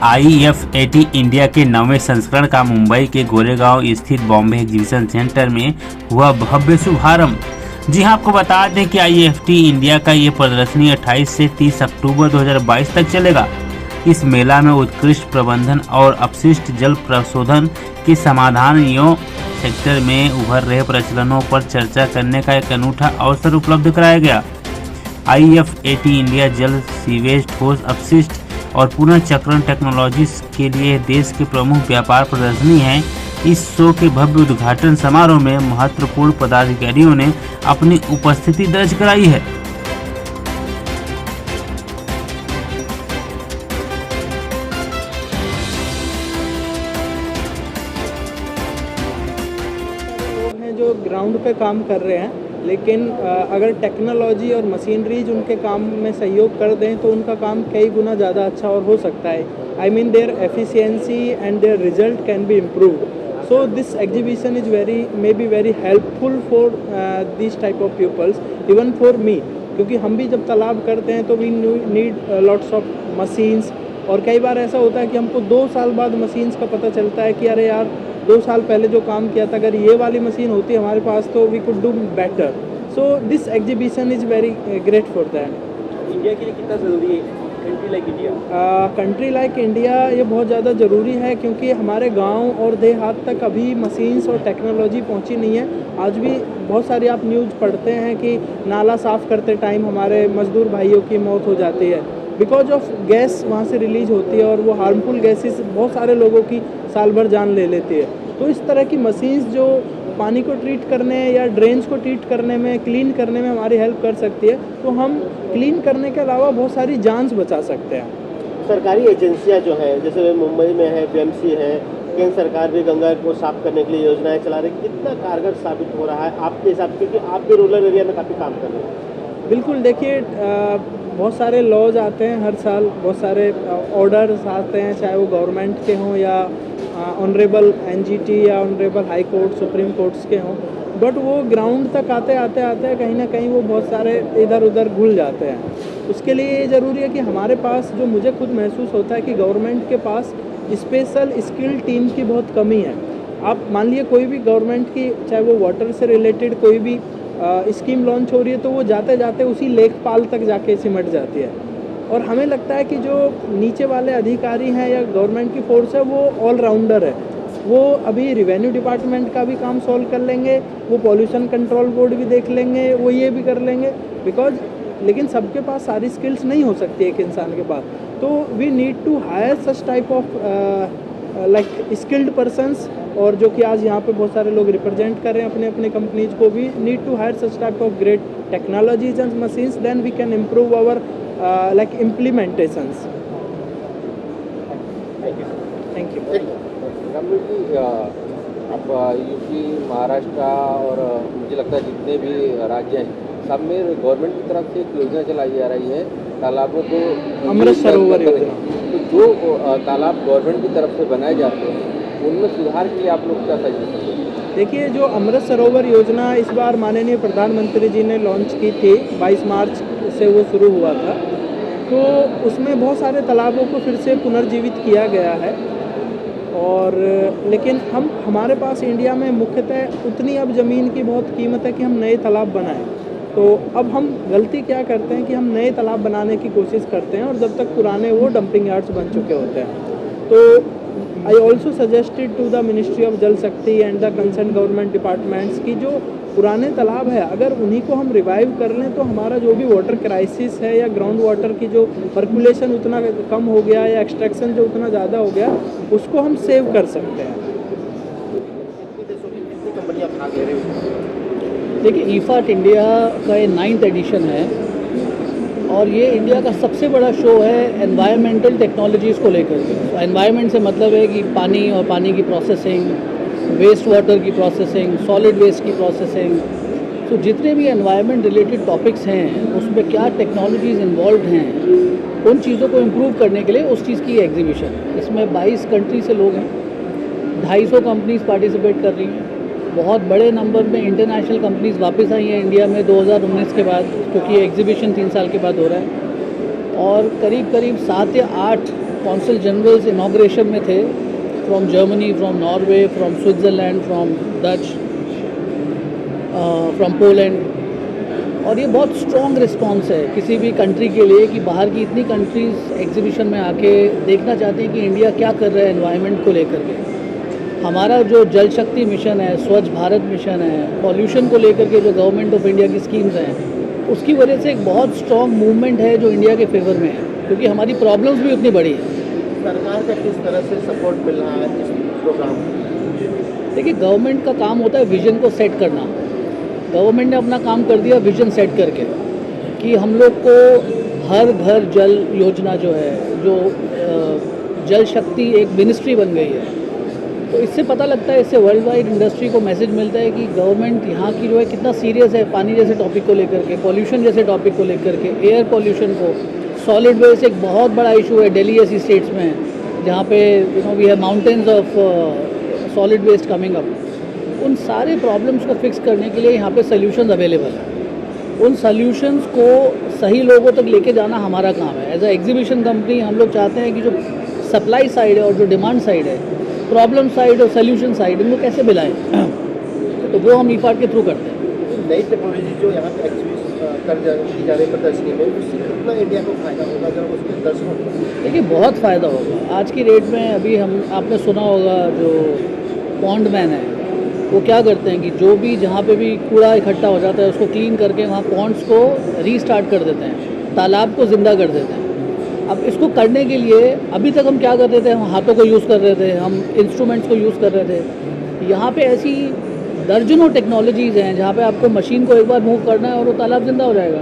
IFAT India के 9वें संस्करण का मुंबई के गोरेगांव स्थित बॉम्बे एग्जीबिशन सेंटर में हुआ भव्य शुभारंभ। जी हां, आपको बता दें कि IFAT इंडिया का ये प्रदर्शनी 28 से 30 अक्टूबर 2022 तक चलेगा। इस मेला में उत्कृष्ट प्रबंधन और अपशिष्ट जल प्रशोधन के समाधानों सेक्टर में उभर रहे प्रचलनों पर चर्चा करने का एक अनूठा अवसर उपलब्ध कराया गया। IFAT इंडिया जल, सीवेज, ठोस अपशिष्ट और पुनर्चक्रण टेक्नोलॉजी के लिए देश के प्रमुख व्यापार प्रदर्शनी है। इस शो के भव्य उद्घाटन समारोह में महत्वपूर्ण पदाधिकारियों ने अपनी उपस्थिति दर्ज कराई है। लोग हैं जो ग्राउंड पे काम कर रहे हैं, लेकिन अगर टेक्नोलॉजी और मशीनरीज उनके काम में सहयोग कर दें तो उनका काम कई गुना ज़्यादा अच्छा और हो सकता है। I mean their efficiency and their result can be improved. So this exhibition is may be very helpful for this type of peoples, even for me, क्योंकि हम भी जब तालाब करते हैं तो we need lots of machines. और कई बार ऐसा होता है कि हमको 2 साल बाद मशीन्स का पता चलता है कि अरे यार 2 साल पहले जो काम किया था, अगर ये वाली मशीन होती हमारे पास तो we could do better. So this exhibition is very great for that. India के लिए कितना ज़रूरी है country like India? Country like India ये बहुत ज़्यादा ज़रूरी है, क्योंकि हमारे गांव और देहात तक अभी मशीन्स और टेक्नोलॉजी पहुंची नहीं है। आज भी बहुत सारी आप न्यूज़ पढ़ते हैं कि नाला साफ़ करते टाइम हमारे मज़दूर भाइयों की मौत हो जाती है बिकॉज ऑफ गैस वहाँ से रिलीज होती है, और वो हार्मफुल गैसेस बहुत सारे लोगों की साल भर जान ले लेती है। तो इस तरह की मशीन्स जो पानी को ट्रीट करने या ड्रेन्स को ट्रीट करने में, क्लीन करने में हमारी हेल्प कर सकती है, तो हम क्लीन करने के अलावा बहुत सारी जान बचा सकते हैं। सरकारी एजेंसियां जो है, जैसे मुंबई में है, BMC है, केंद्र सरकार भी गंगा को साफ करने के लिए योजनाएं चला रही है, कितना कारगर साबित हो रहा है आपके हिसाब से, क्योंकि आप भी रूरल एरिया में काफ़ी काम कर रहे हैं? बिल्कुल, देखिए बहुत सारे लॉज आते हैं हर साल, बहुत सारे ऑर्डर्स आते हैं, चाहे वो गवर्नमेंट के हों या ऑनरेबल NGT या honourable high court, supreme courts के हों, बट वो ग्राउंड तक आते कहीं ना कहीं वो बहुत सारे इधर उधर घुल जाते हैं। उसके लिए ये ज़रूरी है कि हमारे पास, जो मुझे खुद महसूस होता है कि गवर्नमेंट के पास स्पेशल स्किल टीम की बहुत कमी है। आप मान लिए कोई भी गवर्नमेंट की, चाहे वो वाटर से रिलेटेड कोई भी स्कीम लॉन्च हो रही है, तो वो जाते जाते उसी लेखपाल तक जाके सिमट जाती है। और हमें लगता है कि जो नीचे वाले अधिकारी हैं या गवर्नमेंट की फोर्स है, वो ऑलराउंडर है। वो अभी रेवेन्यू डिपार्टमेंट का भी काम सॉल्व कर लेंगे, वो पॉल्यूशन कंट्रोल बोर्ड भी देख लेंगे, वो ये भी कर लेंगे, बिकॉज लेकिन सबके पास सारी स्किल्स नहीं हो सकती एक इंसान के पास। तो we need to hire such type of like skilled persons, और जो कि आज यहाँ पे बहुत सारे लोग रिप्रेजेंट कर रहे हैं अपने अपने कंपनीज को भी। Need to hire such type of great technologies and machines, then we can improve our like implementations. Thank you. Ramveer ji, आप UP, महाराष्ट्र और मुझे लगता है जितने भी राज्य हैं, सब में गवर्नमेंट की तरफ से एक योजना चलाई जा रही है तालाबों को अमृत सरोवर योजना। तो जो तालाब गवर्नमेंट की तरफ से बनाए जाते हैं उनमें सुधार के लिए आप लोग क्या सजेशन देंगे? देखिए, जो अमृत सरोवर योजना इस बार माननीय प्रधानमंत्री जी ने लॉन्च की थी, 22 मार्च से वो शुरू हुआ था, तो उसमें बहुत सारे तालाबों को फिर से पुनर्जीवित किया गया है। और लेकिन हमारे पास इंडिया में मुख्यतः उतनी अब ज़मीन की बहुत कीमत है कि हम नए तालाब बनाएं। तो अब हम गलती क्या करते हैं कि हम नए तालाब बनाने की कोशिश करते हैं, और जब तक पुराने वो डंपिंग यार्ड्स बन चुके होते हैं। तो I also suggested to the ministry of Jal Shakti and the concern government departments की जो पुराने तालाब है, अगर उन्हीं को हम रिवाइव कर लें तो हमारा जो भी वाटर क्राइसिस है या ग्राउंड वाटर की जो सर्कुलेशन उतना कम हो गया या एक्सट्रैक्शन जो उतना ज़्यादा हो गया, उसको हम सेव कर सकते हैं। देखिए, IFAT इंडिया का ये 9th एडिशन है, और ये इंडिया का सबसे बड़ा शो है एनवायरमेंटल टेक्नोलॉजीज़ को लेकर के। तो एनवायरमेंट से मतलब है कि पानी और पानी की प्रोसेसिंग, वेस्ट वाटर की प्रोसेसिंग, सॉलिड वेस्ट की प्रोसेसिंग, तो जितने भी एनवायरमेंट रिलेटेड टॉपिक्स हैं उसमें क्या टेक्नोलॉजीज़ इन्वॉल्व हैं, उन चीज़ों को इम्प्रूव करने के लिए उस चीज़ की एग्जीबिशन। इसमें 22 कंट्री से लोग हैं, 250 कंपनीज पार्टिसिपेट कर रही हैं। बहुत बड़े नंबर में इंटरनेशनल कंपनीज वापस आई हैं इंडिया में 2019 के बाद, क्योंकि एग्जीबिशन 3 साल के बाद हो रहा है। और करीब 7 या 8 कौंसल जनरल्स इनाग्रेशन में थे, from Germany, from Norway, from Switzerland, from Dutch, from Poland. और ये बहुत स्ट्रॉन्ग रिस्पांस है किसी भी कंट्री के लिए कि बाहर की इतनी कंट्रीज़ एग्जीबिशन में आके देखना चाहते हैं कि इंडिया क्या कर रहा है एनवायरनमेंट को लेकर के। हमारा जो जल शक्ति मिशन है, स्वच्छ भारत मिशन है, पॉल्यूशन को लेकर के जो गवर्नमेंट ऑफ इंडिया की स्कीम्स हैं, उसकी वजह से एक बहुत स्ट्रॉन्ग मूवमेंट है जो इंडिया के फेवर में है, क्योंकि हमारी प्रॉब्लम्स भी उतनी बड़ी है। सरकार का किस तरह से सपोर्ट मिल रहा है इस प्रोग्राम को? देखिए, गवर्नमेंट का काम होता है विजन को सेट करना। गवर्नमेंट ने अपना काम कर दिया विजन सेट करके कि हम लोग को हर घर जल योजना जो है, जो जल शक्ति एक मिनिस्ट्री बन गई है, तो इससे पता लगता है, इससे वर्ल्ड वाइड इंडस्ट्री को मैसेज मिलता है कि गवर्नमेंट यहाँ की जो है कितना सीरियस है पानी जैसे टॉपिक को लेकर के, पॉल्यूशन जैसे टॉपिक को लेकर के, एयर पॉल्यूशन को, सॉलिड वेस्ट एक बहुत बड़ा इशू है दिल्ली जैसी स्टेट्स में, जहाँ पे we have mountains of solid waste coming up. उन सारे प्रॉब्लम्स को फिक्स करने के लिए यहाँ पे सॉल्यूशंस अवेलेबल हैं। उन सॉल्यूशंस को सही लोगों तक लेके जाना हमारा काम है। एज अ एग्जीबिशन कंपनी हम लोग चाहते हैं कि जो सप्लाई साइड है और जो डिमांड साइड है, प्रॉब्लम साइड और सोल्यूशन साइड, इनको कैसे मिलाएं, तो वो हम ईफाड के थ्रू करते हैं। नई टेक्नोलॉजी जो यहाँ पे की जा रही प्रदर्शनी में, उससे कितना इंडिया को फायदा होगा जब उसके दर्शकों को? देखिए, बहुत फ़ायदा होगा। आज की डेट में अभी आपने सुना होगा जो पॉन्ड मैन है, वो क्या करते हैं कि जो भी जहाँ पे भी कूड़ा इकट्ठा हो जाता है उसको क्लीन करके वहाँ पॉन्ड्स को रीस्टार्ट कर देते हैं, तालाब को ज़िंदा कर देते हैं। अब इसको करने के लिए अभी तक हम क्या कर रहे थे, हम हाथों को यूज़ कर रहे थे, हम इंस्ट्रूमेंट्स को यूज़ कर रहे थे। यहाँ पे ऐसी दर्जनों टेक्नोलॉजीज़ हैं जहाँ पे आपको मशीन को एक बार मूव करना है और वो तालाब ज़िंदा हो जाएगा।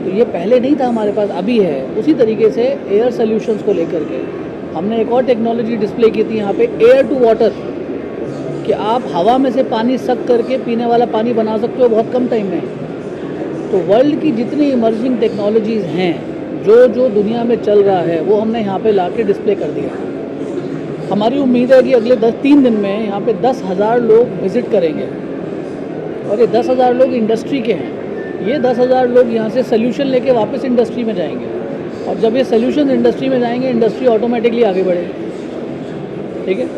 तो ये पहले नहीं था हमारे पास, अभी है। उसी तरीके से एयर सोल्यूशंस को लेकर के हमने एक और टेक्नोलॉजी डिस्प्ले की थी यहाँ पे, एयर टू वाटर, कि आप हवा में से पानी सक करके पीने वाला पानी बना सकते हो बहुत कम टाइम में। तो वर्ल्ड की जितनी इमर्जिंग टेक्नोलॉजीज़ हैं, जो दुनिया में चल रहा है, वो हमने यहाँ पे ला के डिस्प्ले कर दिया। हमारी उम्मीद है कि अगले 3 दिन में यहाँ पे 10,000 लोग विज़िट करेंगे, और ये 10,000 लोग इंडस्ट्री के हैं। ये 10,000 लोग यहाँ से सोल्यूशन लेके वापस इंडस्ट्री में जाएंगे, और जब ये सोल्यूशन इंडस्ट्री में जाएंगे, इंडस्ट्री ऑटोमेटिकली आगे बढ़ेगी। ठीक है।